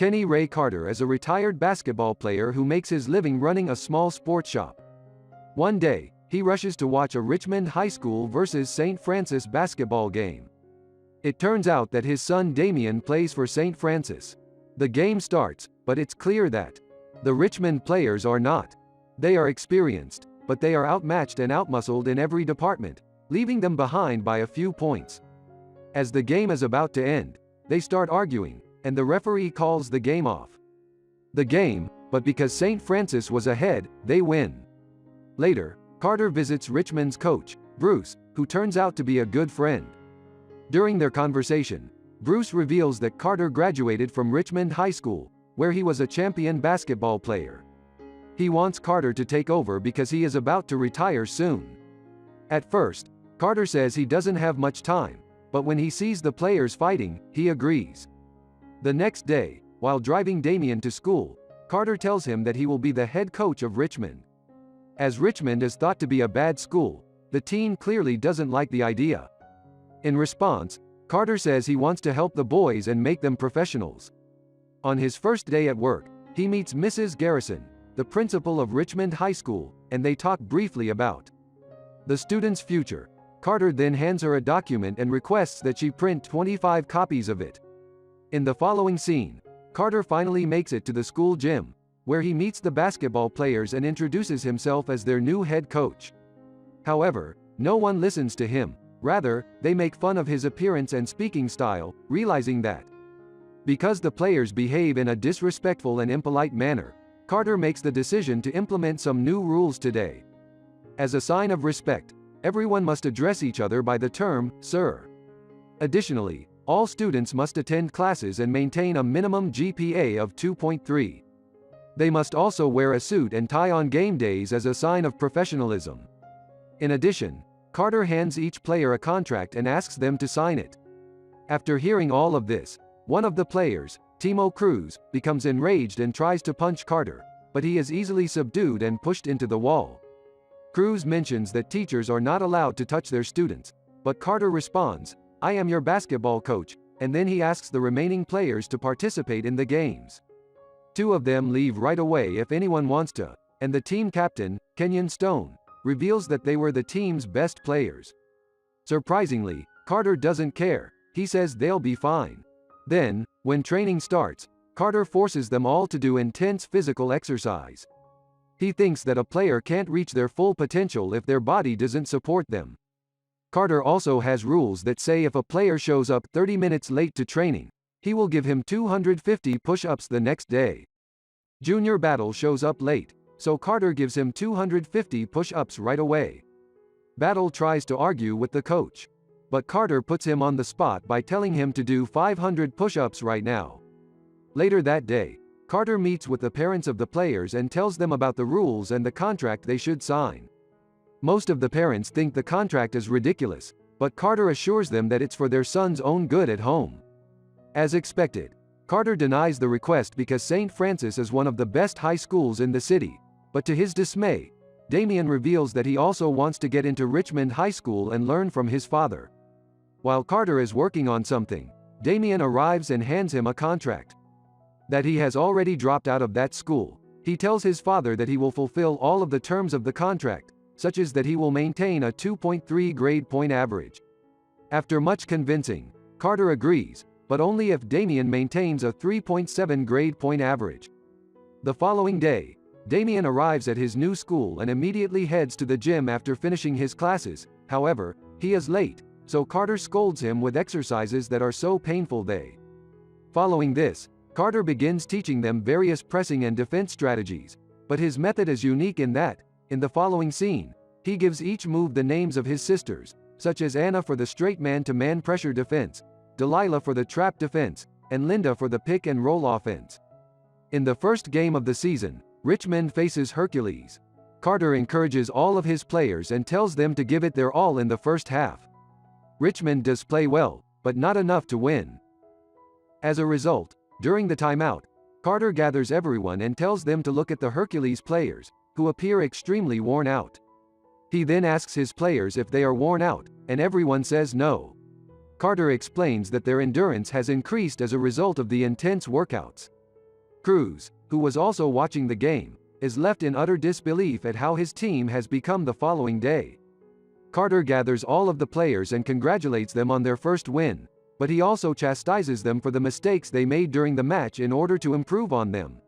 Kenny Ray Carter is a retired basketball player who makes his living running a small sports shop. One day, he rushes to watch a Richmond High School versus St. Francis basketball game. It turns out that his son Damian plays for St. Francis. The game starts, but it's clear that the Richmond players are not. They are experienced, but they are outmatched and outmuscled in every department, leaving them behind by a few points. As the game is about to end, they start arguing, and the referee calls the game off. But because St. Francis was ahead, they win. Later, Carter visits Richmond's coach, Bruce, who turns out to be a good friend. During their conversation, Bruce reveals that Carter graduated from Richmond High School, where he was a champion basketball player. He wants Carter to take over because he is about to retire soon. At first, Carter says he doesn't have much time, but when he sees the players fighting, he agrees. The next day, while driving Damian to school, Carter tells him that he will be the head coach of Richmond. As Richmond is thought to be a bad school, the teen clearly doesn't like the idea. In response, Carter says he wants to help the boys and make them professionals. On his first day at work, he meets Mrs. Garrison, the principal of Richmond High School, and they talk briefly about the student's future. Carter then hands her a document and requests that she print 25 copies of it. In the following scene, Carter finally makes it to the school gym, where he meets the basketball players and introduces himself as their new head coach. However, no one listens to him. Rather, they make fun of his appearance and speaking style, realizing that because the players behave in a disrespectful and impolite manner, Carter makes the decision to implement some new rules today. As a sign of respect, everyone must address each other by the term, sir. Additionally, all students must attend classes and maintain a minimum GPA of 2.3. They must also wear a suit and tie on game days as a sign of professionalism. In addition, Carter hands each player a contract and asks them to sign it. After hearing all of this, one of the players, Timo Cruz, becomes enraged and tries to punch Carter, but he is easily subdued and pushed into the wall. Cruz mentions that teachers are not allowed to touch their students, but Carter responds, "I am your basketball coach," and then he asks the remaining players to participate in the games. Two of them leave right away if anyone wants to, and the team captain, Kenyon Stone, reveals that they were the team's best players. Surprisingly, Carter doesn't care. He says they'll be fine. Then, when training starts, Carter forces them all to do intense physical exercise. He thinks that a player can't reach their full potential if their body doesn't support them. Carter also has rules that say if a player shows up 30 minutes late to training, he will give him 250 push-ups the next day. Junior Battle shows up late, so Carter gives him 250 push-ups right away. Battle tries to argue with the coach, but Carter puts him on the spot by telling him to do 500 push-ups right now. Later that day, Carter meets with the parents of the players and tells them about the rules and the contract they should sign. Most of the parents think the contract is ridiculous, but Carter assures them that it's for their son's own good at home. As expected, Carter denies the request because St. Francis is one of the best high schools in the city, but to his dismay, Damian reveals that he also wants to get into Richmond High School and learn from his father. While Carter is working on something, Damian arrives and hands him a contract. That he has already dropped out of that school. He tells his father that he will fulfill all of the terms of the contract, such as that he will maintain a 2.3 grade point average. After much convincing, Carter agrees, but only if Damian maintains a 3.7 grade point average. The following day, Damian arrives at his new school and immediately heads to the gym after finishing his classes. However, he is late, so Carter scolds him with exercises that are so painful they. Following this, Carter begins teaching them various pressing and defense strategies, but his method is unique in that, in the following scene, he gives each move the names of his sisters, such as Anna for the straight man-to-man pressure defense, Delilah for the trap defense, and Linda for the pick and roll offense. In the first game of the season, Richmond faces Hercules. Carter encourages all of his players and tells them to give it their all in the first half. Richmond does play well, but not enough to win. As a result, during the timeout, Carter gathers everyone and tells them to look at the Hercules players, who appear extremely worn out. He then asks his players if they are worn out, and everyone says no. Carter explains that their endurance has increased as a result of the intense workouts. Cruz, who was also watching the game, is left in utter disbelief at how his team has become the following day. Carter gathers all of the players and congratulates them on their first win, but he also chastises them for the mistakes they made during the match in order to improve on them.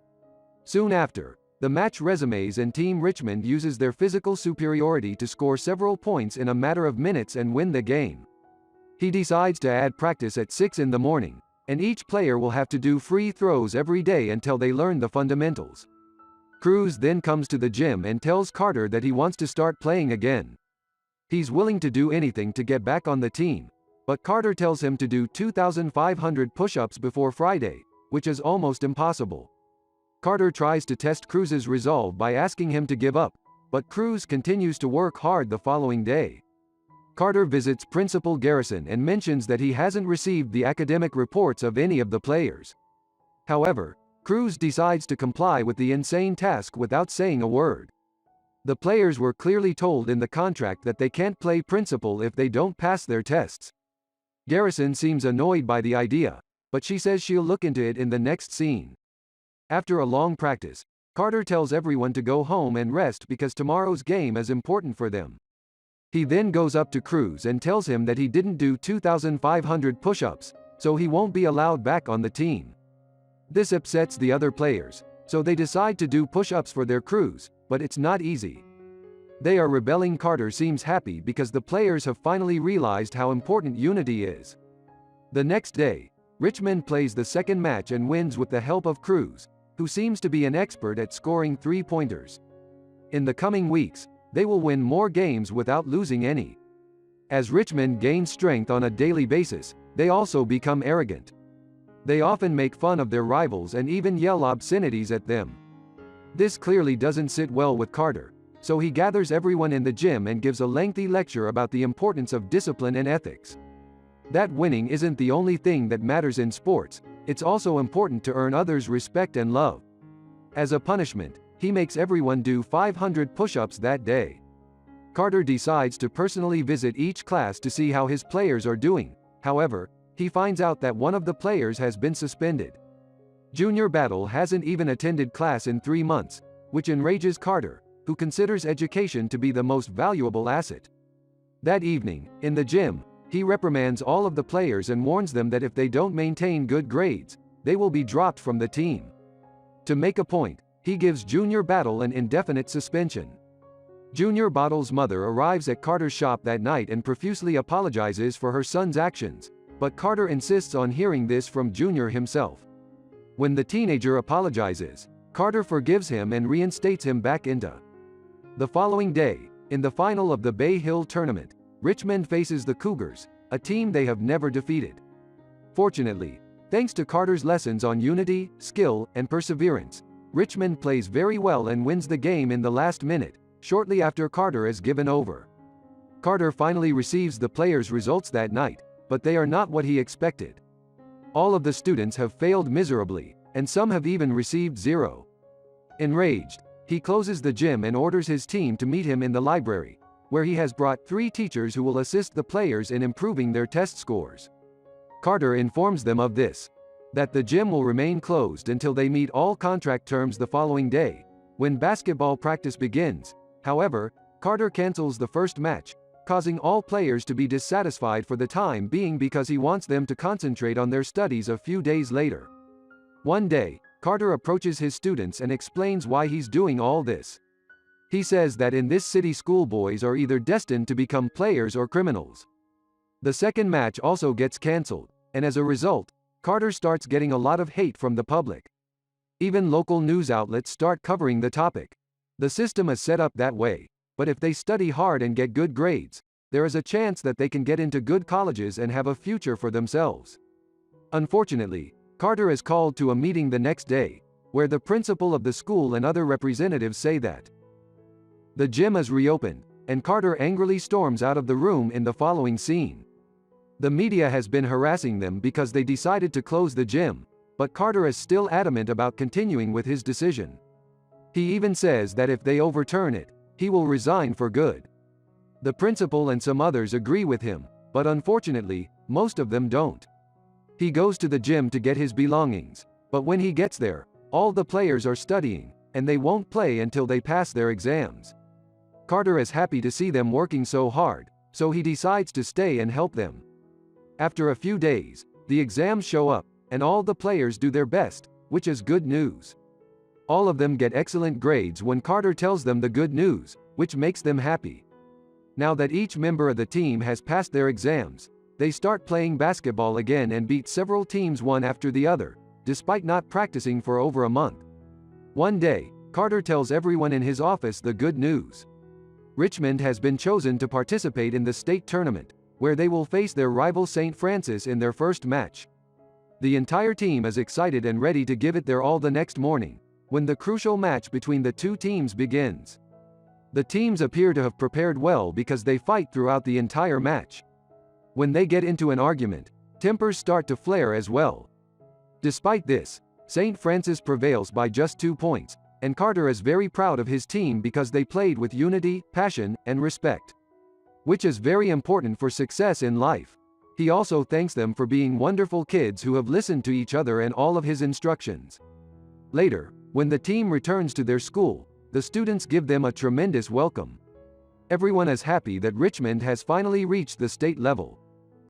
Soon after, the match resumes and Team Richmond uses their physical superiority to score several points in a matter of minutes and win the game. He decides to add practice at 6 in the morning, and each player will have to do free throws every day until they learn the fundamentals. Cruz then comes to the gym and tells Carter that he wants to start playing again. He's willing to do anything to get back on the team, but Carter tells him to do 2,500 push-ups before Friday, which is almost impossible. Carter tries to test Cruz's resolve by asking him to give up, but Cruz continues to work hard the following day. Carter visits Principal Garrison and mentions that he hasn't received the academic reports of any of the players. However, Cruz decides to comply with the insane task without saying a word. The players were clearly told in the contract that they can't play principal if they don't pass their tests. Garrison seems annoyed by the idea, but she says she'll look into it in the next scene. After a long practice, Carter tells everyone to go home and rest because tomorrow's game is important for them. He then goes up to Cruz and tells him that he didn't do 2,500 push-ups, so he won't be allowed back on the team. This upsets the other players, so they decide to do push-ups for their crews, but it's not easy. They are rebelling. Carter seems happy because the players have finally realized how important unity is. The next day, Richmond plays the second match and wins with the help of Cruz, who seems to be an expert at scoring three-pointers. In the coming weeks, they will win more games without losing any. As Richmond gains strength on a daily basis, they also become arrogant. They often make fun of their rivals and even yell obscenities at them. This clearly doesn't sit well with Carter, so he gathers everyone in the gym and gives a lengthy lecture about the importance of discipline and ethics. That winning isn't the only thing that matters in sports, it's also important to earn others' respect and love. As a punishment, he makes everyone do 500 push-ups that day. Carter decides to personally visit each class to see how his players are doing. However, he finds out that one of the players has been suspended. Junior Battle hasn't even attended class in 3 months, which enrages Carter, who considers education to be the most valuable asset. That evening, in the gym, he reprimands all of the players and warns them that if they don't maintain good grades, they will be dropped from the team. To make a point, he gives Junior Battle an indefinite suspension. Junior Battle's mother arrives at Carter's shop that night and profusely apologizes for her son's actions, but Carter insists on hearing this from Junior himself. When the teenager apologizes, Carter forgives him and reinstates him back into. The following day, in the final of the Bay Hill tournament, Richmond faces the Cougars, a team they have never defeated. Fortunately, thanks to Carter's lessons on unity, skill, and perseverance, Richmond plays very well and wins the game in the last minute, shortly after Carter is given over. Carter finally receives the players' results that night, but they are not what he expected. All of the students have failed miserably, and some have even received 0. Enraged, he closes the gym and orders his team to meet him in the library, where he has brought 3 teachers who will assist the players in improving their test scores. Carter informs them of this, that the gym will remain closed until they meet all contract terms the following day, when basketball practice begins. However, Carter cancels the first match, causing all players to be dissatisfied for the time being because he wants them to concentrate on their studies a few days later. One day, Carter approaches his students and explains why he's doing all this. He says that in this city schoolboys are either destined to become players or criminals. The second match also gets cancelled, and as a result, Carter starts getting a lot of hate from the public. Even local news outlets start covering the topic. The system is set up that way, but if they study hard and get good grades, there is a chance that they can get into good colleges and have a future for themselves. Unfortunately, Carter is called to a meeting the next day, where the principal of the school and other representatives say that the gym is reopened, and Carter angrily storms out of the room in the following scene. The media has been harassing them because they decided to close the gym, but Carter is still adamant about continuing with his decision. He even says that if they overturn it, he will resign for good. The principal and some others agree with him, but unfortunately, most of them don't. He goes to the gym to get his belongings, but when he gets there, All the players are studying, and they won't play until they pass their exams. Carter is happy to see them working so hard, so he decides to stay and help them. After a few days, the exams show up, and all the players do their best, which is good news. All of them get excellent grades when Carter tells them the good news, which makes them happy. Now that each member of the team has passed their exams, they start playing basketball again and beat several teams one after the other, despite not practicing for over a month. One day, Carter tells everyone in his office the good news. Richmond has been chosen to participate in the state tournament, where they will face their rival St. Francis in their first match. The entire team is excited and ready to give it their all the next morning, when the crucial match between the two teams begins. The teams appear to have prepared well because they fight throughout the entire match. When they get into an argument, tempers start to flare as well. Despite this, St. Francis prevails by just 2 points, and Carter is very proud of his team because they played with unity, passion, and respect, which is very important for success in life. He also thanks them for being wonderful kids who have listened to each other and all of his instructions. Later, when the team returns to their school, the students give them a tremendous welcome. Everyone is happy that Richmond has finally reached the state level.